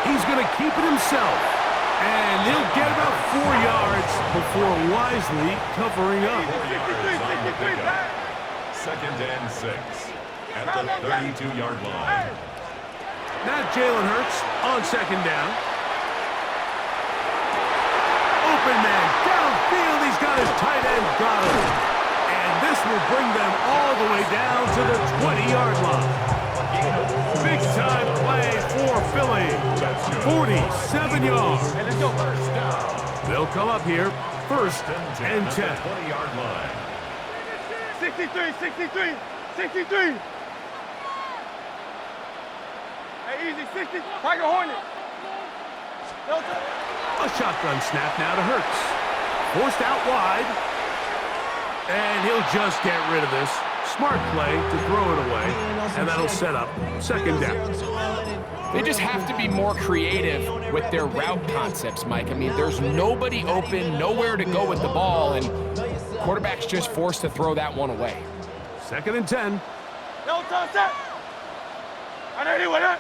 He's going to keep it himself. And he'll get about 4 yards before wisely covering up. 2nd and 6 at the 32-yard line. Now Jalen Hurts on 2nd down. Open man downfield. He's got his tight end got him. And this will bring them all the way down to the 20-yard line. Big-time play for Philly. 47 yards. They'll come up here 1st and 10. 20-yard line. 63. Hey, easy, 60. Tiger Hornet. A shotgun snap now to Hurts. Forced out wide. And he'll just get rid of this. Smart play to throw it away. And that'll set up 2nd down. They just have to be more creative with their route concepts, Mike. I mean, there's nobody open, nowhere to go with the ball, and quarterback's just forced to throw that one away. 2nd and 10. No, touch that. I know you with it.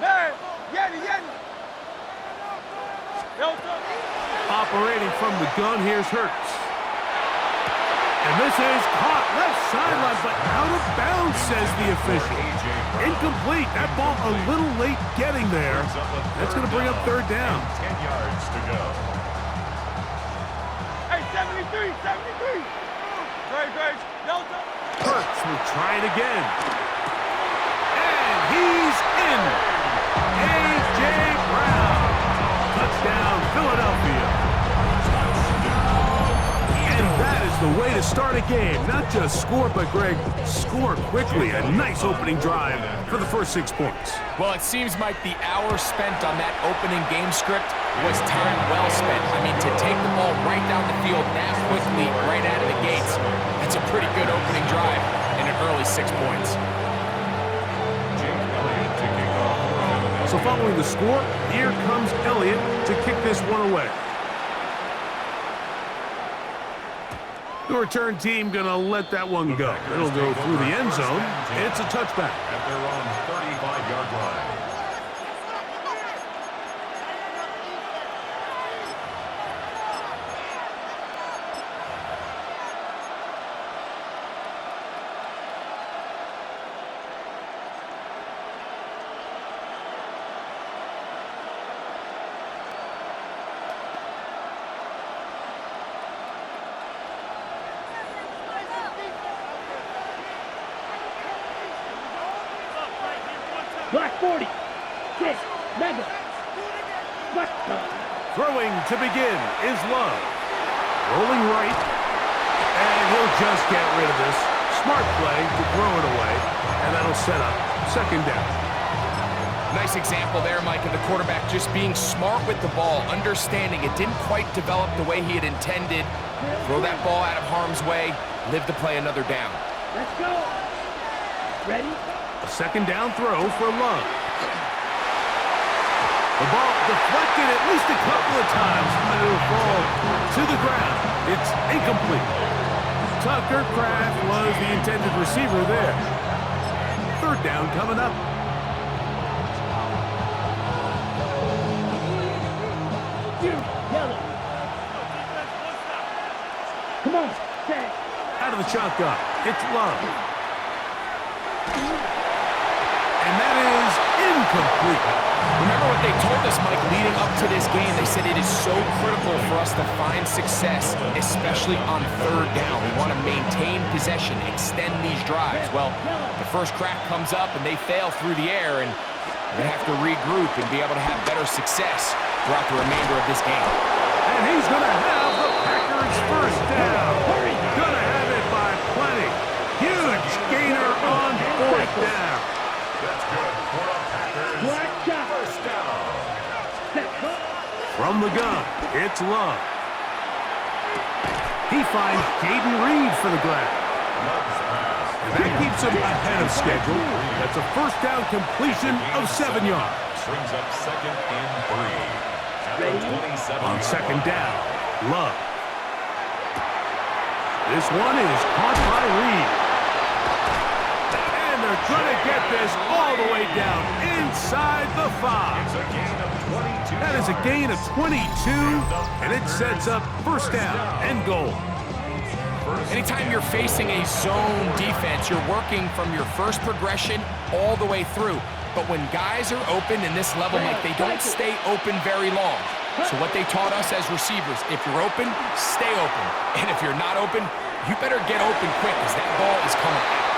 Man, Yeti. No, touch. Operating from the gun, here's Hurts. And this is caught left sideline, but out of bounds, says the official. Incomplete. That ball a little late getting there. That's going to bring up 3rd down. 10 yards to go. Hey, 73. Great. No, touch. Hurts will try it again. And he's in. A.J. Brown. Touchdown, Philadelphia. And that is the way to start a game. Not just score, but, Greg, score quickly. A nice opening drive for the first 6 points. Well, it seems like the hour spent on that opening game script was time well spent. I mean, to take the ball right down the field that quickly, right out of the gates, that's a pretty good opening drive and an early 6 points. So following the score, here comes Elliott to kick this one away. The return team going to let that one go. It'll go through the end zone. It's a touchback. At their own 35-yard line. Black 40. Kick. Mega. Throwing to begin is Love. Rolling right. And he'll just get rid of this. Smart play to throw it away. And that'll set up 2nd down. Nice example there, Mike, of the quarterback just being smart with the ball, understanding it didn't quite develop the way he had intended. Throw that ball out of harm's way, live to play another down. Let's go. Ready? A 2nd down throw for Love. The ball deflected at least a couple of times, but it'll fall to the ground. It's incomplete. Tucker Kraft was the intended receiver there. 3rd down coming up. Yellow. Come on, set. Out of the shotgun, it's Love. And that is incomplete. Remember what they told us, Mike, leading up to this game. They said it is so critical for us to find success, especially on 3rd down. We want to maintain possession, extend these drives. Well, the first crack comes up and they fail through the air, and they have to regroup and be able to have better success throughout the remainder of this game. And he's going to have the Packers' 1st down. Going to have it by plenty. Huge gainer on 4th down. That's good for a Packers first down. From the gun, it's Love. He finds Jaden Reed for the grab. And that keeps him ahead of schedule. That's a 1st down completion of 7 yards. Brings up 2nd and 3. At the 27 On 2nd down, Love. This one is caught by Reed. And they're trying to get this all the way inside the 5. It's a gain of 22. That is a gain of 22, and it sets up first down and goal. Anytime you're facing a zone defense, you're working from your first progression all the way through. But when guys are open in this level, Mike, they don't stay open very long. So what they taught us as receivers, if you're open, stay open. And if you're not open, you better get open quick because that ball is coming out.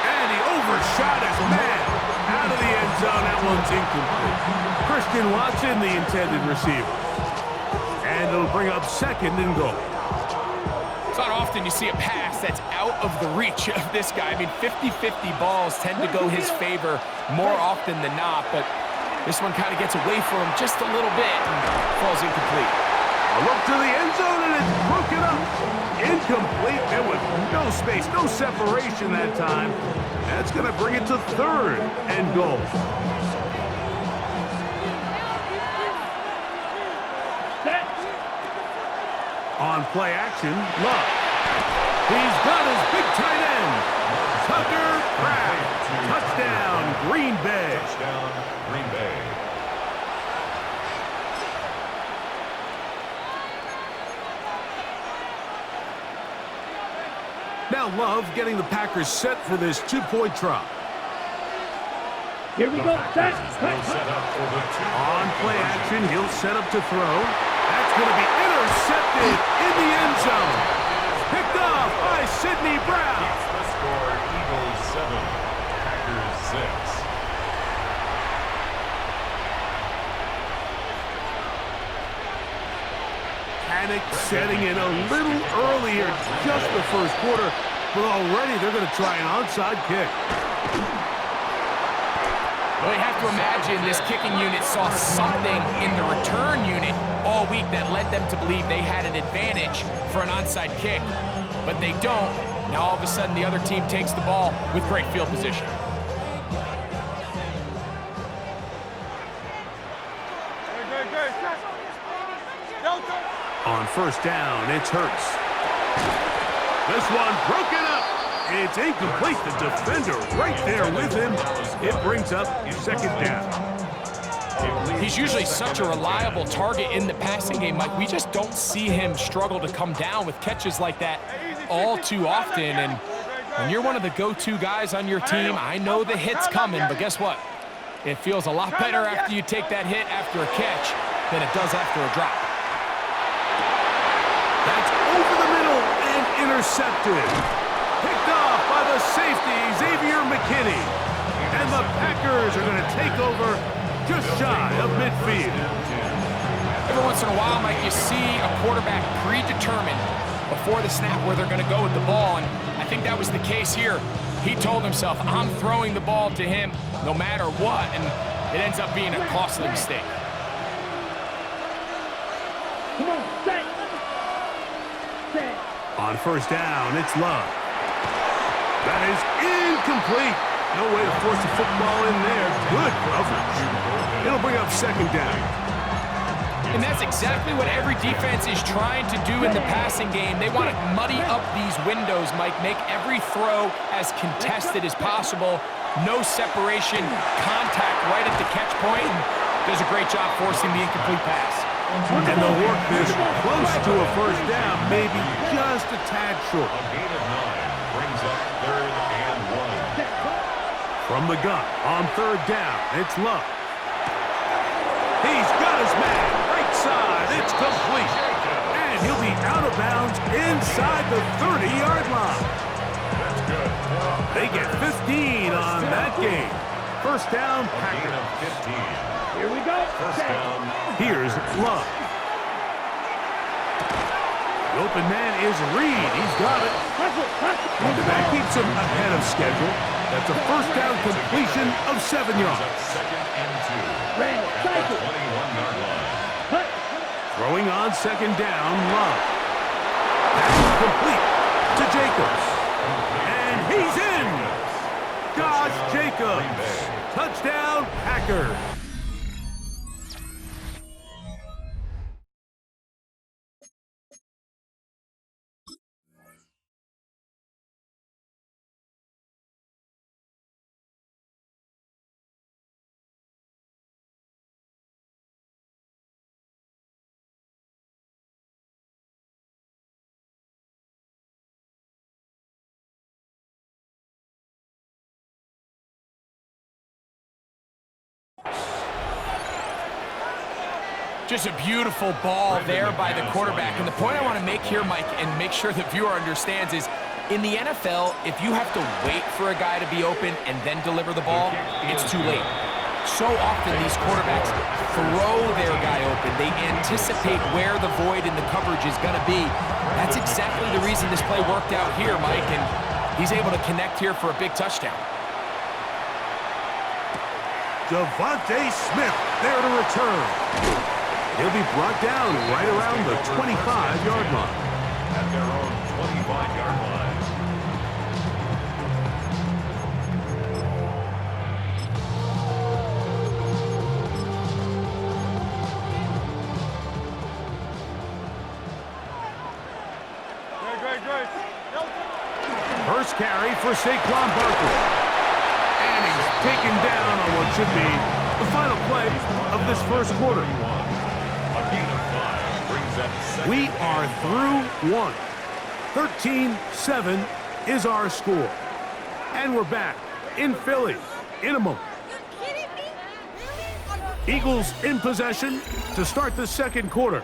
And he overshot his man. Out of the end zone, that one's incomplete. Christian Watson, the intended receiver. And it'll bring up second and goal. It's not often you see a pass that's out of the reach of this guy. I mean, 50-50 balls tend to go his favor more often than not, but this one kind of gets away from him just a little bit and falls incomplete. A look to the end zone, and it's broken up. Incomplete, and with no space, no separation that time. That's going to bring it to third and goal. On play action, Love. He's got his big tight end. Tucker Craft. Touchdown, Green Bay. Touchdown, Green Bay. Now Love getting the Packers set for this two-point try. Here we go. Set. Will set up for the two. On play action, he'll set up to throw. That's going to be intercepted in the end zone. Picked off by Sidney Brown. Keeps the score, Eagles 7, Packers 6. Panic setting in a little earlier, just the first quarter, but already they're going to try an onside kick. Well, you have to imagine this kicking unit saw something in the return unit all week that led them to believe they had an advantage for an onside kick, but they don't. Now all of a sudden the other team takes the ball with great field position. On first down, it's Hurts. This one broken up. It's incomplete. The defender right there with him. It brings up second down. He's usually such a reliable target in the passing game, Mike. We just don't see him struggle to come down with catches like that all too often. And when you're one of the go-to guys on your team, I know the hit's coming, but guess what? It feels a lot better after you take that hit after a catch than it does after a drop. That's over the middle and intercepted. Picked off by the safety, Xavier McKinney. And the Packers are going to take over just shy of midfield. Every once in a while, Mike, you see a quarterback predetermined before the snap where they're going to go with the ball, and I think that was the case here. He told himself, I'm throwing the ball to him no matter what, and it ends up being a costly mistake. Come on, set. Set. On first down, it's Love. That is incomplete. No way to force the football in there. Good coverage. It'll bring up second down. And that's exactly what every defense is trying to do in the passing game. They want to muddy up these windows, Mike, make every throw as contested as possible. No separation, contact right at the catch point, and does a great job forcing the incomplete pass. And they'll work this close to a first down, maybe just a tad short. A gain of 9 brings up third and 1. From the gun, on third down, it's Love. He's got his man, right side, it's complete. And he'll be out of bounds inside the 30-yard line. That's good. They get 15 on that game. First down, A gain Packers. of 15. Here we go. First Set. down. Here's Love. The open man is Reed. He's got it. Hustle, hustle. That keeps him ahead of schedule. That's a first down completion of 7 Brings yards. up second and 2. Ran, At cycle. the 21-yard line. Hut. Throwing on second down, Love. That's complete to Jacobs. And he's in. Josh Jacobs. Touchdown, Packers. Just a beautiful ball there by the quarterback. And the point I want to make here, Mike, and make sure the viewer understands is, in the NFL, if you have to wait for a guy to be open and then deliver the ball, it's too late. So often these quarterbacks throw their guy open. They anticipate where the void in the coverage is going to be. That's exactly the reason this play worked out here, Mike, and he's able to connect here for a big touchdown. Devontae Smith there to return. He'll be brought down right around the 25-yard line. At their own 25-yard line. First carry for Saquon Barkley. And he's taken down on what should be the final play of this first quarter. A gain of 5 brings up second. We are through one. 13-7 is our score. And we're back in Philly in a moment. Eagles in possession to start the second quarter.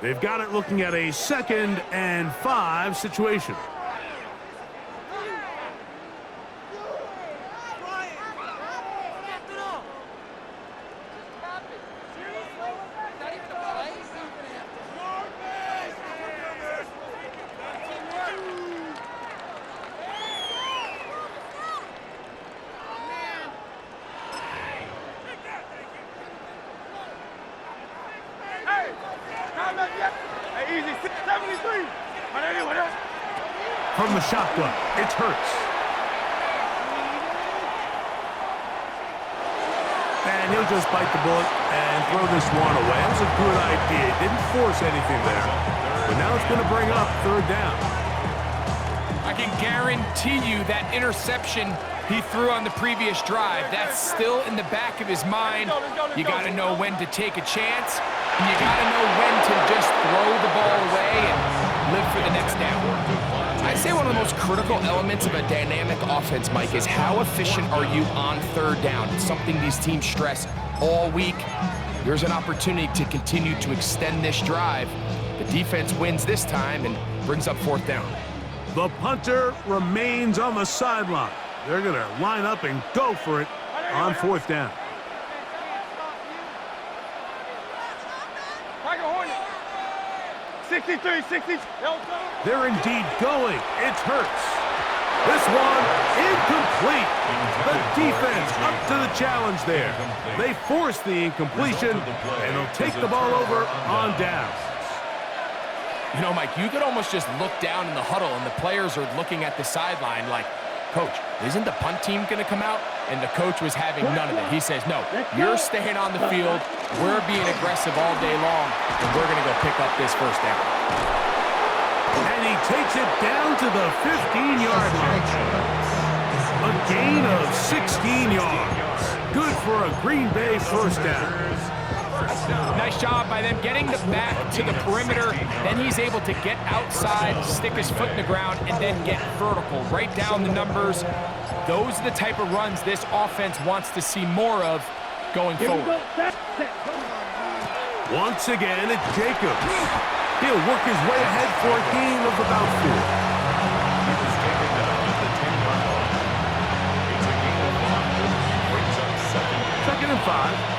They've got it looking at a 2nd and 5 situation. From the shotgun, it's Hurts. And he'll just bite the bullet and throw this one away. That was a good idea. Didn't force anything there. But now it's going to bring up 3rd down. I can guarantee you that interception he threw on the previous drive, that's still in the back of his mind. You got to know when to take a chance, and you got to know when to just throw the ball away and live for the next down. I'd say one of the most critical elements of a dynamic offense, Mike, is how efficient are you on 3rd down. It's something these teams stress all week. Here's an opportunity to continue to extend this drive. The defense wins this time and brings up 4th down. The punter remains on the sideline. They're going to line up and go for it on 4th down. Tiger Hornet. 63, 60. They're indeed going. It's Hurts. This one incomplete. The defense up to the challenge there. They force the incompletion, and they'll take the ball over on downs. You know, Mike, you could almost just look down in the huddle, and the players are looking at the sideline like, Coach, isn't the punt team going to come out? And the coach was having none of it. He says, no, you're staying on the field. We're being aggressive all day long, and we're going to go pick up this 1st down. And he takes it down to the 15-yard line. A gain of 16 yards. Good for a Green Bay 1st down. Nice job by them getting the back to the perimeter. Then he's able to get outside, stick his foot in the ground, and then get vertical. Right down the numbers. Those are the type of runs this offense wants to see more of going forward. Once again, it's Jacobs. He'll work his way ahead for a gain of about 4. He was taken down at the 10-yard line. It's a gain of 5. Brings up 2nd and 5.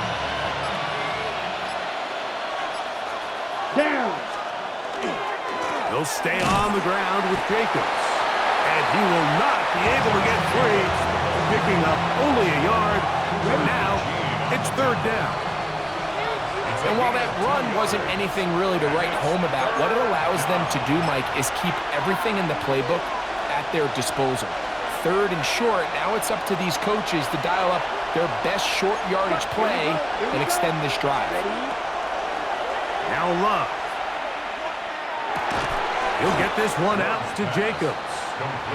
Down. He'll stay on the ground with Jacobs. And he will not be able to get free, picking up only a yard. And now it's 3rd down. And while that run wasn't anything really to write home about, what it allows them to do, Mike, is keep everything in the playbook at their disposal. 3rd and short, now it's up to these coaches to dial up their best short yardage play and extend this drive. Now Love. He'll get this one out to Jacobs.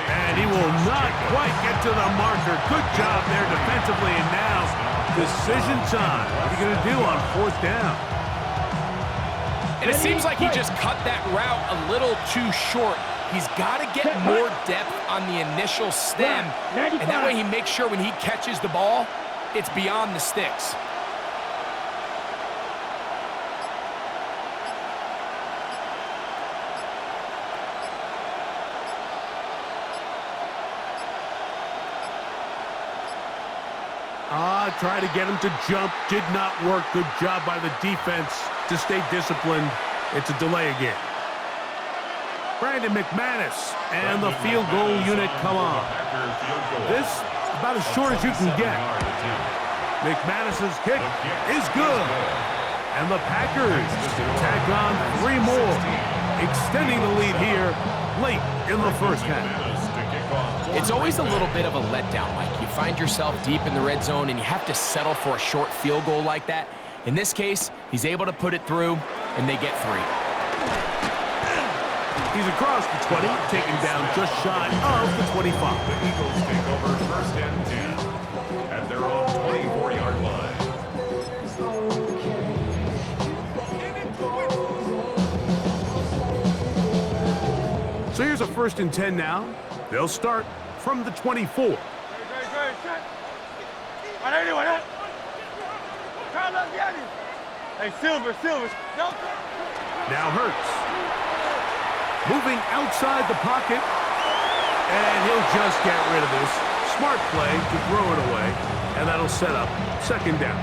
And he will not quite get to the marker. Good job there defensively, and now decision time. What are you going to do on 4th down? And it seems like he just cut that route a little too short. He's got to get more depth on the initial stem, and that way he makes sure when he catches the ball, it's beyond the sticks. Try to get him to jump. Did not work. Good job by the defense to stay disciplined. It's a delay again. Brandon McManus and the field goal unit come on. This about as short as you can get. McManus's kick is good. And the Packers tack on 3 more, extending the lead here late in the first half. It's always a little bit of a letdown, Mike. You find yourself deep in the red zone and you have to settle for a short field goal like that. In this case, he's able to put it through, and they get 3. He's across the 20, taken down just shy of the 25. The Eagles take over first and 10 at their own 24-yard line. So here's a first and 10 now. They'll start from the 24. Hey, Silver. Now Hurts. Moving outside the pocket. And he'll just get rid of this. Smart play to throw it away. And that'll set up second down.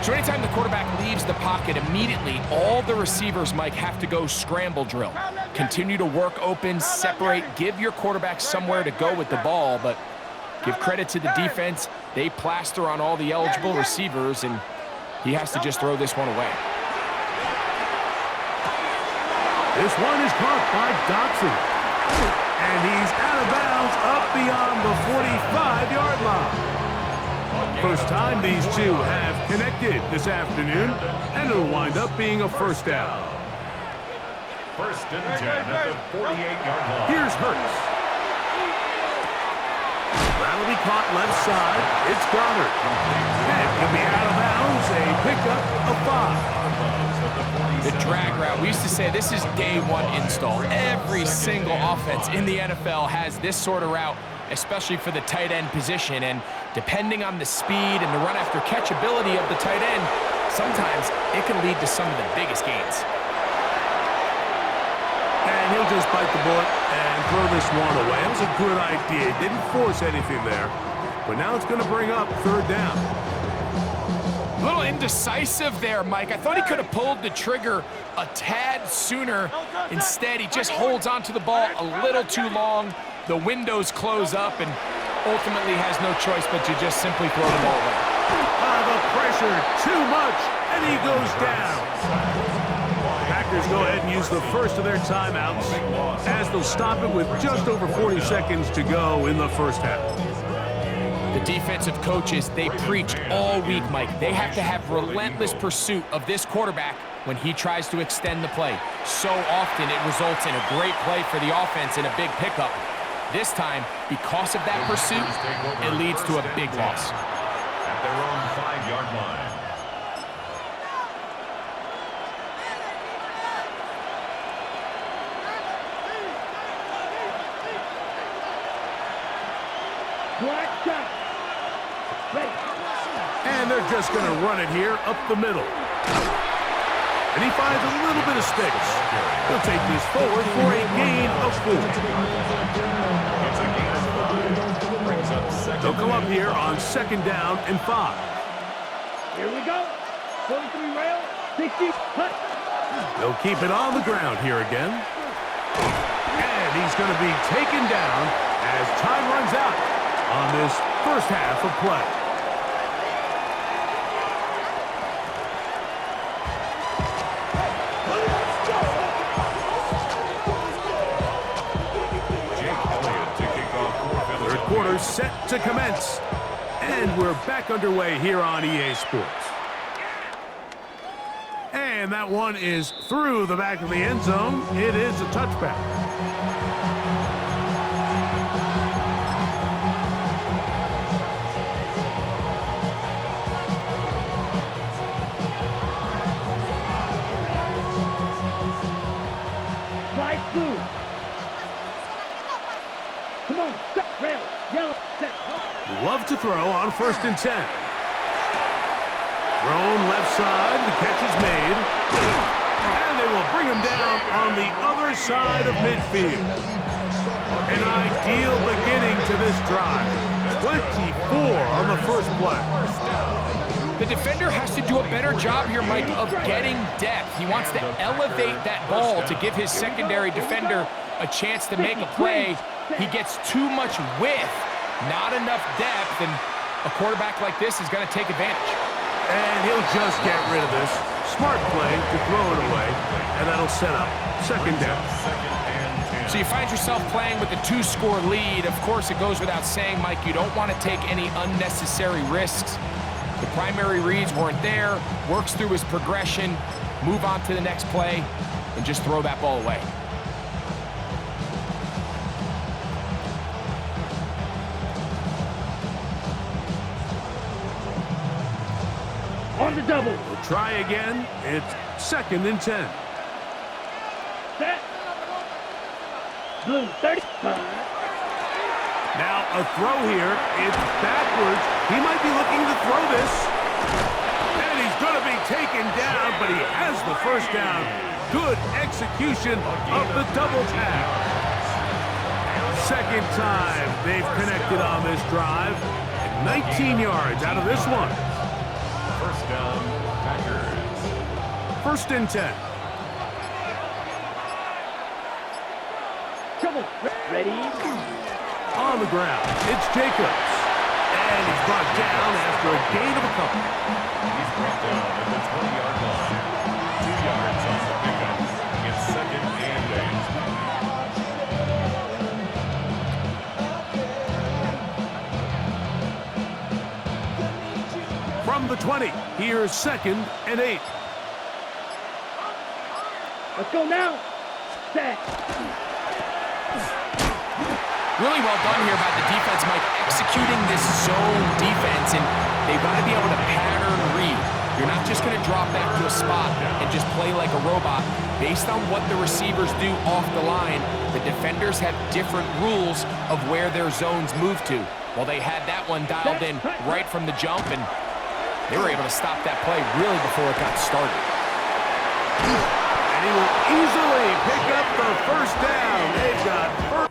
So anytime the quarterback leaves the pocket, immediately all the receivers, Mike, have to go scramble drill. Continue to work open, separate, give your quarterback somewhere to go with the ball, but give credit to the defense. They plaster on all the eligible receivers, and he has to just throw this one away. This one is caught by Dotson. And he's out of bounds up beyond the 45-yard line. First time these two have connected this afternoon, and it'll wind up being a first down. First and 10 at the 48-yard line. Here's Hurts. That'll be caught left side. It's Goddard. And can be out of bounds. A pickup of 5. The drag route, we used to say this is day 1 install. Every single offense in the NFL has this sort of route, especially for the tight end position. And depending on the speed and the run after catch ability of the tight end, sometimes it can lead to some of the biggest gains. And he'll just bite the bullet and throw this one away. It was a good idea. Didn't force anything there. But now it's going to bring up third down. A little indecisive there, Mike. I thought he could have pulled the trigger a tad sooner. Instead, he just holds onto the ball a little too long. The windows close up and ultimately has no choice but to just simply throw the ball away. The pressure, too much, and he goes down. Packers go ahead and use the first of their timeouts as they'll stop it with just over 40 seconds to go in the first half. The defensive coaches, they preach all week, Mike. They have to have relentless pursuit of this quarterback when he tries to extend the play. So often it results in a great play for the offense and a big pickup. This time, because of that pursuit, it leads to a big loss. At their own 5-yard line. Black shot. Ready. And they're just going to run it here up the middle. And he finds a little bit of space. He'll take this forward for a gain of 4. It's a gain of 5. Brings up second. They'll come up here on second down and 5. Here we go. 43 rail. 60. Cut. They'll keep it on the ground here again. And he's going to be taken down as time runs out on this first half of play. Third quarter set to commence. And we're back underway here on EA Sports. And that one is through the back of the end zone. It is a touchback. Fly through. Come on. Set. Rail. Yellow. Set. Love to throw on first and 10. Thrown left side, the catch is made. And they will bring him down on the other side of midfield. An ideal beginning to this drive. 24 on the first play. The defender has to do a better job here, Mike, of getting depth. He wants to elevate that ball to give his secondary defender a chance to make a play. He gets too much width, not enough depth, and a quarterback like this is going to take advantage. And he'll just get rid of this. Smart play to throw it away, and that'll set up second down. So you find yourself playing with a 2-score lead. Of course, it goes without saying, Mike, you don't want to take any unnecessary risks. The primary reads weren't there, works through his progression, move on to the next play, and just throw that ball away. On the double. We'll try again. It's second and 10. Set. Blue 35. Now a throw here. It's backwards. He might be looking to throw this. And he's going to be taken down, but he has the first down. Good execution of the double pass. Second time they've connected on this drive. 19 yards out of this one. First down, Packers. First and 10. Trouble. Ready. On the ground, it's Jacobs. And he's brought down after a gain of a couple. He's brought down at the 20-yard line. 2 yards on the pickup. It's second and 8. From the 20, here's second and 8. Let's go now. Set. Really well done here by the defense, Mike, executing this zone defense, and they've got to be able to pattern read. You're not just going to drop back to a spot and just play like a robot. Based on what the receivers do off the line, the defenders have different rules of where their zones move to. Well, they had that one dialed in right from the jump, and they were able to stop that play really before it got started. And he will easily pick up the first down. They've got first